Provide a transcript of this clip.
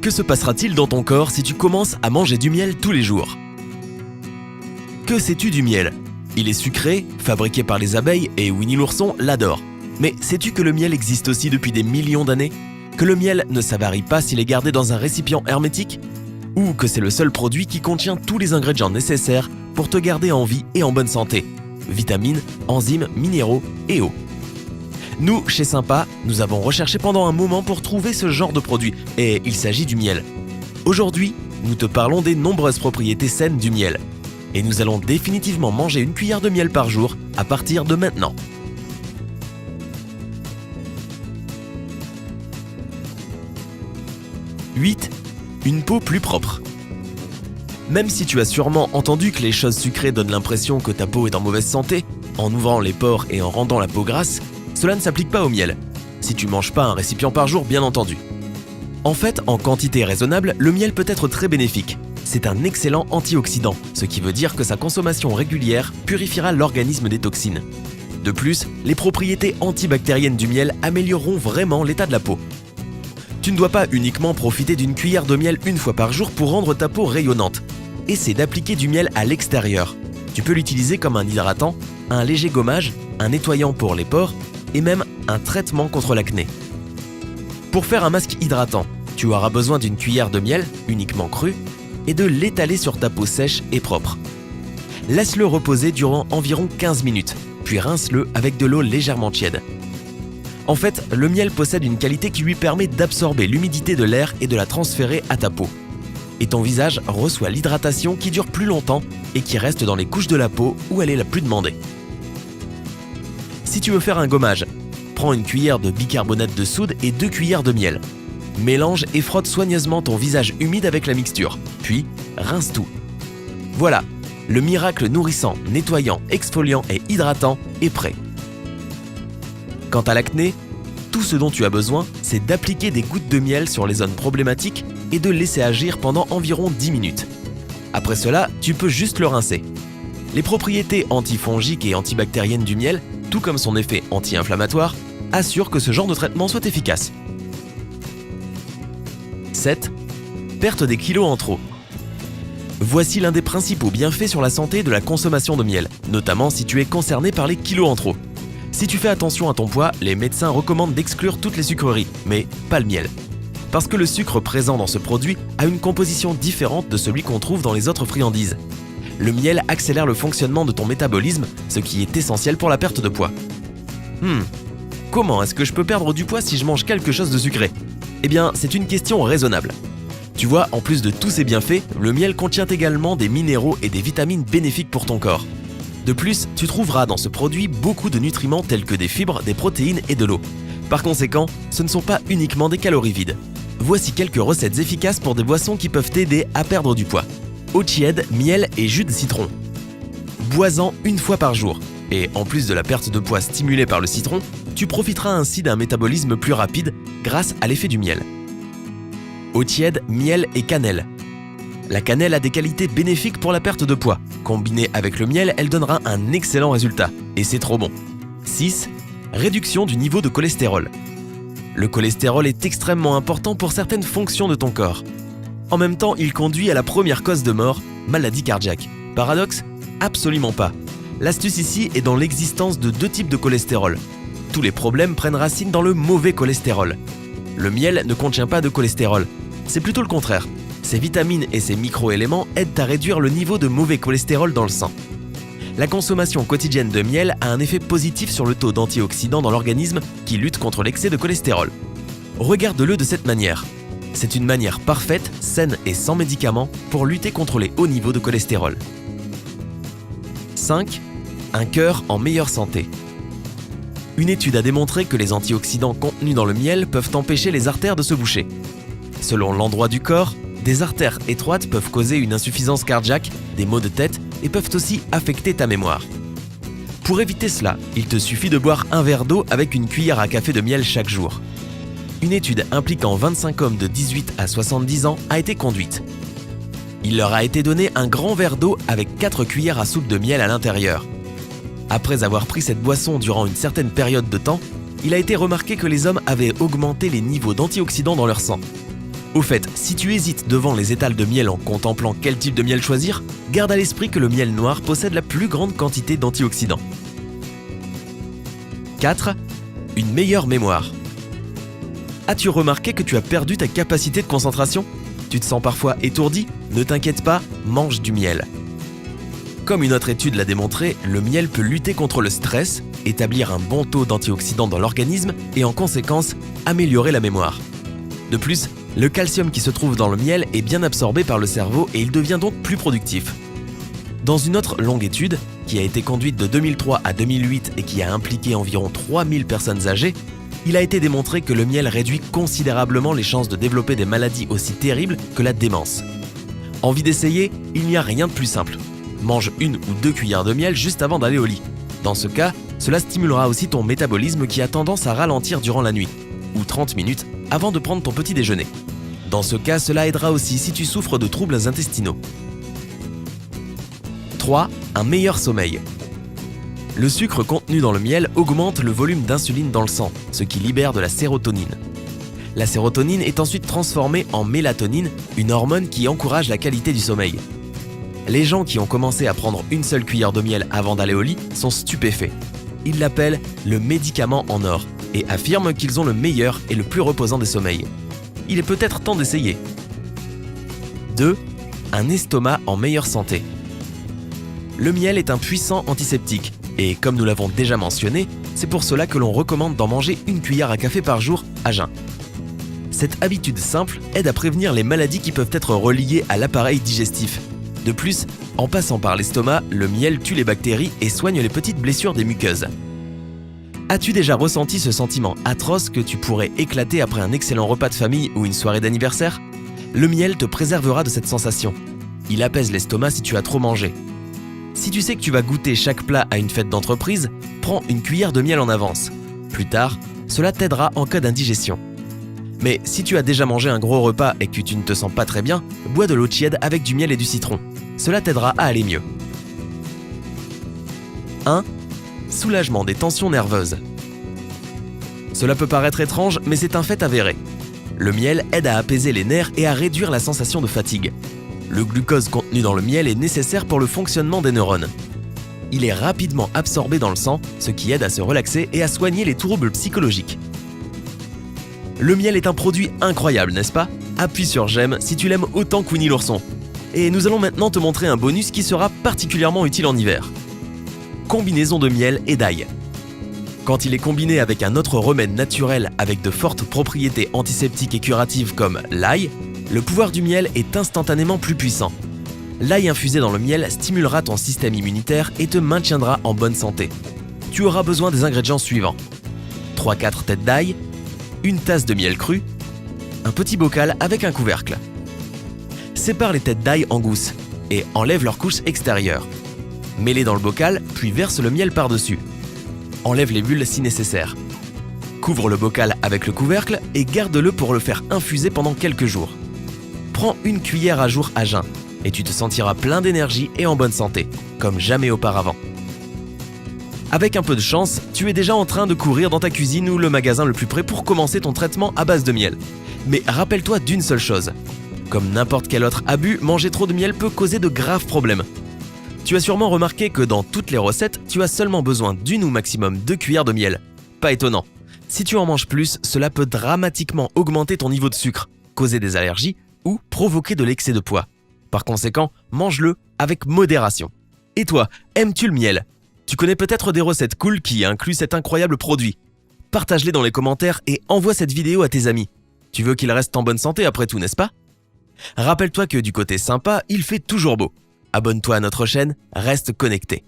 Que se passera-t-il dans ton corps si tu commences à manger du miel tous les jours? Que sais-tu du miel? Il est sucré, fabriqué par les abeilles et Winnie l'ourson l'adore. Mais sais-tu que le miel existe aussi depuis des millions d'années? Que le miel ne s'avarie pas s'il est gardé dans un récipient hermétique? Ou que c'est le seul produit qui contient tous les ingrédients nécessaires pour te garder en vie et en bonne santé? Vitamines, enzymes, minéraux et eau. Nous, chez Sympa, nous avons recherché pendant un moment pour trouver ce genre de produit, et il s'agit du miel. Aujourd'hui, nous te parlons des nombreuses propriétés saines du miel. Et nous allons définitivement manger une cuillère de miel par jour à partir de maintenant. 8. Une peau plus propre. Même si tu as sûrement entendu que les choses sucrées donnent l'impression que ta peau est en mauvaise santé, en ouvrant les pores et en rendant la peau grasse, cela ne s'applique pas au miel. Si tu manges pas un récipient par jour, bien entendu. En fait, en quantité raisonnable, le miel peut être très bénéfique. C'est un excellent antioxydant, ce qui veut dire que sa consommation régulière purifiera l'organisme des toxines. De plus, les propriétés antibactériennes du miel amélioreront vraiment l'état de la peau. Tu ne dois pas uniquement profiter d'une cuillère de miel une fois par jour pour rendre ta peau rayonnante. Essaie d'appliquer du miel à l'extérieur. Tu peux l'utiliser comme un hydratant, un léger gommage, un nettoyant pour les pores et même un traitement contre l'acné. Pour faire un masque hydratant, tu auras besoin d'une cuillère de miel, uniquement cru, et de l'étaler sur ta peau sèche et propre. Laisse-le reposer durant environ 15 minutes, puis rince-le avec de l'eau légèrement tiède. En fait, le miel possède une qualité qui lui permet d'absorber l'humidité de l'air et de la transférer à ta peau. Et ton visage reçoit l'hydratation qui dure plus longtemps et qui reste dans les couches de la peau où elle est la plus demandée. Si tu veux faire un gommage, prends une cuillère de bicarbonate de soude et 2 cuillères de miel. Mélange et frotte soigneusement ton visage humide avec la mixture, puis rince tout. Voilà, le miracle nourrissant, nettoyant, exfoliant et hydratant est prêt. Quant à l'acné, tout ce dont tu as besoin, c'est d'appliquer des gouttes de miel sur les zones problématiques et de laisser agir pendant environ 10 minutes. Après cela, tu peux juste le rincer. Les propriétés antifongiques et antibactériennes du miel, tout comme son effet anti-inflammatoire, assurent que ce genre de traitement soit efficace. 7. Perte des kilos en trop. Voici l'un des principaux bienfaits sur la santé de la consommation de miel, notamment si tu es concerné par les kilos en trop. Si tu fais attention à ton poids, les médecins recommandent d'exclure toutes les sucreries, mais pas le miel. Parce que le sucre présent dans ce produit a une composition différente de celui qu'on trouve dans les autres friandises. Le miel accélère le fonctionnement de ton métabolisme, ce qui est essentiel pour la perte de poids. Comment est-ce que je peux perdre du poids si je mange quelque chose de sucré? Eh bien, c'est une question raisonnable. Tu vois, en plus de tous ces bienfaits, le miel contient également des minéraux et des vitamines bénéfiques pour ton corps. De plus, tu trouveras dans ce produit beaucoup de nutriments tels que des fibres, des protéines et de l'eau. Par conséquent, ce ne sont pas uniquement des calories vides. Voici quelques recettes efficaces pour des boissons qui peuvent t'aider à perdre du poids. Eau tiède, miel et jus de citron. Bois-en une fois par jour. Et en plus de la perte de poids stimulée par le citron, tu profiteras ainsi d'un métabolisme plus rapide grâce à l'effet du miel. Eau tiède, miel et cannelle. La cannelle a des qualités bénéfiques pour la perte de poids. Combinée avec le miel, elle donnera un excellent résultat. Et c'est trop bon. 6. Réduction du niveau de cholestérol. Le cholestérol est extrêmement important pour certaines fonctions de ton corps. En même temps, il conduit à la première cause de mort, maladie cardiaque. Paradoxe? Absolument pas. L'astuce ici est dans l'existence de 2 types de cholestérol. Tous les problèmes prennent racine dans le mauvais cholestérol. Le miel ne contient pas de cholestérol. C'est plutôt le contraire. Ses vitamines et ses micro-éléments aident à réduire le niveau de mauvais cholestérol dans le sang. La consommation quotidienne de miel a un effet positif sur le taux d'antioxydants dans l'organisme qui lutte contre l'excès de cholestérol. Regarde-le de cette manière. C'est une manière parfaite, saine et sans médicaments pour lutter contre les hauts niveaux de cholestérol. 5. Un cœur en meilleure santé. Une étude a démontré que les antioxydants contenus dans le miel peuvent empêcher les artères de se boucher. Selon l'endroit du corps, des artères étroites peuvent causer une insuffisance cardiaque, des maux de tête et peuvent aussi affecter ta mémoire. Pour éviter cela, il te suffit de boire un verre d'eau avec une cuillère à café de miel chaque jour. Une étude impliquant 25 hommes de 18 à 70 ans a été conduite. Il leur a été donné un grand verre d'eau avec 4 cuillères à soupe de miel à l'intérieur. Après avoir pris cette boisson durant une certaine période de temps, il a été remarqué que les hommes avaient augmenté les niveaux d'antioxydants dans leur sang. Au fait, si tu hésites devant les étals de miel en contemplant quel type de miel choisir, garde à l'esprit que le miel noir possède la plus grande quantité d'antioxydants. 4. Une meilleure mémoire. As-tu remarqué que tu as perdu ta capacité de concentration ? Tu te sens parfois étourdi ? Ne t'inquiète pas, mange du miel. Comme une autre étude l'a démontré, le miel peut lutter contre le stress, établir un bon taux d'antioxydants dans l'organisme et en conséquence, améliorer la mémoire. De plus, le calcium qui se trouve dans le miel est bien absorbé par le cerveau et il devient donc plus productif. Dans une autre longue étude, qui a été conduite de 2003 à 2008 et qui a impliqué environ 3000 personnes âgées, il a été démontré que le miel réduit considérablement les chances de développer des maladies aussi terribles que la démence. Envie d'essayer ? Il n'y a rien de plus simple. Mange 1 ou 2 cuillères de miel juste avant d'aller au lit. Dans ce cas, cela stimulera aussi ton métabolisme qui a tendance à ralentir durant la nuit, ou 30 minutes avant de prendre ton petit déjeuner. Dans ce cas, cela aidera aussi si tu souffres de troubles intestinaux. 3. Un meilleur sommeil. Le sucre contenu dans le miel augmente le volume d'insuline dans le sang, ce qui libère de la sérotonine. La sérotonine est ensuite transformée en mélatonine, une hormone qui encourage la qualité du sommeil. Les gens qui ont commencé à prendre une seule cuillère de miel avant d'aller au lit sont stupéfaits. Ils l'appellent le médicament en or et affirment qu'ils ont le meilleur et le plus reposant des sommeils. Il est peut-être temps d'essayer. 2. Un estomac en meilleure santé. Le miel est un puissant antiseptique et comme nous l'avons déjà mentionné, c'est pour cela que l'on recommande d'en manger une cuillère à café par jour à jeun. Cette habitude simple aide à prévenir les maladies qui peuvent être reliées à l'appareil digestif. De plus, en passant par l'estomac, le miel tue les bactéries et soigne les petites blessures des muqueuses. As-tu déjà ressenti ce sentiment atroce que tu pourrais éclater après un excellent repas de famille ou une soirée d'anniversaire ? Le miel te préservera de cette sensation. Il apaise l'estomac si tu as trop mangé. Si tu sais que tu vas goûter chaque plat à une fête d'entreprise, prends une cuillère de miel en avance. Plus tard, cela t'aidera en cas d'indigestion. Mais si tu as déjà mangé un gros repas et que tu ne te sens pas très bien, bois de l'eau tiède avec du miel et du citron. Cela t'aidera à aller mieux. 1. Soulagement des tensions nerveuses. Cela peut paraître étrange, mais c'est un fait avéré. Le miel aide à apaiser les nerfs et à réduire la sensation de fatigue. Le glucose contenu dans le miel est nécessaire pour le fonctionnement des neurones. Il est rapidement absorbé dans le sang, ce qui aide à se relaxer et à soigner les troubles psychologiques. Le miel est un produit incroyable, n'est-ce pas ? Appuie sur j'aime si tu l'aimes autant que Winnie l'ourson. Et nous allons maintenant te montrer un bonus qui sera particulièrement utile en hiver. Combinaison de miel et d'ail. Quand il est combiné avec un autre remède naturel avec de fortes propriétés antiseptiques et curatives comme l'ail, le pouvoir du miel est instantanément plus puissant. L'ail infusé dans le miel stimulera ton système immunitaire et te maintiendra en bonne santé. Tu auras besoin des ingrédients suivants. 3-4 têtes d'ail, une tasse de miel cru, un petit bocal avec un couvercle. Sépare les têtes d'ail en gousses et enlève leur couche extérieure. Mets-les dans le bocal, puis verse le miel par-dessus. Enlève les bulles si nécessaire. Couvre le bocal avec le couvercle et garde-le pour le faire infuser pendant quelques jours. Prends une cuillère à jour à jeun et tu te sentiras plein d'énergie et en bonne santé, comme jamais auparavant. Avec un peu de chance, tu es déjà en train de courir dans ta cuisine ou le magasin le plus près pour commencer ton traitement à base de miel. Mais rappelle-toi d'une seule chose. Comme n'importe quel autre abus, manger trop de miel peut causer de graves problèmes. Tu as sûrement remarqué que dans toutes les recettes, tu as seulement besoin d'une ou maximum 2 cuillères de miel. Pas étonnant. Si tu en manges plus, cela peut dramatiquement augmenter ton niveau de sucre, causer des allergies ou provoquer de l'excès de poids. Par conséquent, mange-le avec modération. Et toi, aimes-tu le miel ? Tu connais peut-être des recettes cool qui incluent cet incroyable produit. Partage-les dans les commentaires et envoie cette vidéo à tes amis. Tu veux qu'ils restent en bonne santé après tout, n'est-ce pas ? Rappelle-toi que du côté sympa, il fait toujours beau. Abonne-toi à notre chaîne, reste connecté.